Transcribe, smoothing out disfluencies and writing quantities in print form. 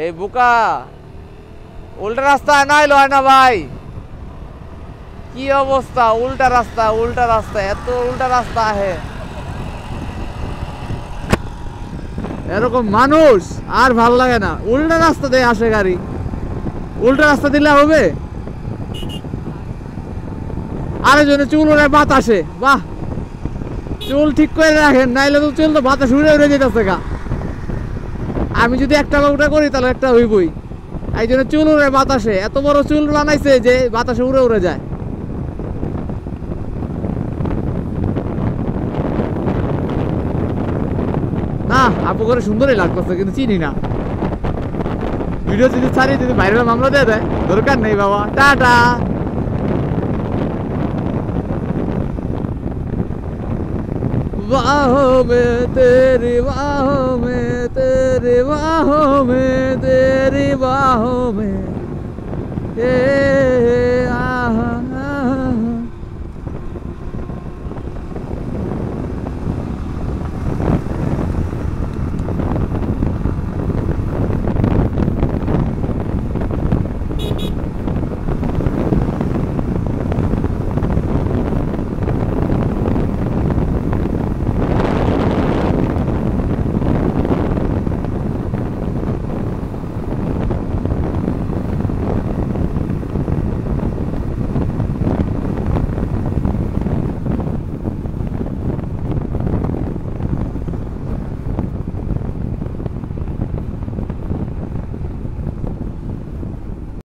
এই বুকা উল্টা রাস্তা না এলো হয় না ভাই, কি অবস্থা, উল্টা রাস্তা এত উল্টা রাস্তা আহে, এরকম মানুষ আর ভাল লাগে না। উল্টা রাস্তা দিয়ে আসে গাড়ি, উল্টা রাস্তা দিলে হবে। আরেকজনে চুল ওরে বাতাসে, বাহ চুল ঠিক করে রাখেন, নাইলে তো চুল তো বাতাস উড়ে উড়ে যেতেছে গা। আমি যদি একটা উল্টা করি তাহলে একটা হইবই। এই জন্য চুল উড়ে বাতাসে, এত বড় চুল বানাইছে যে বাতাসে উড়ে উড়ে যায়। না আপু করে সুন্দরই লাগতেছে, কিন্তু চিনি না। ভিডিও যদি ছাড়ি, যদি ভাইরাল মামলা দিয়ে দেয়, দরকার নেই বাবা, টাটা। बाहों में तेरी बाहों में, तेरी बाहों में, तेरी बाहों में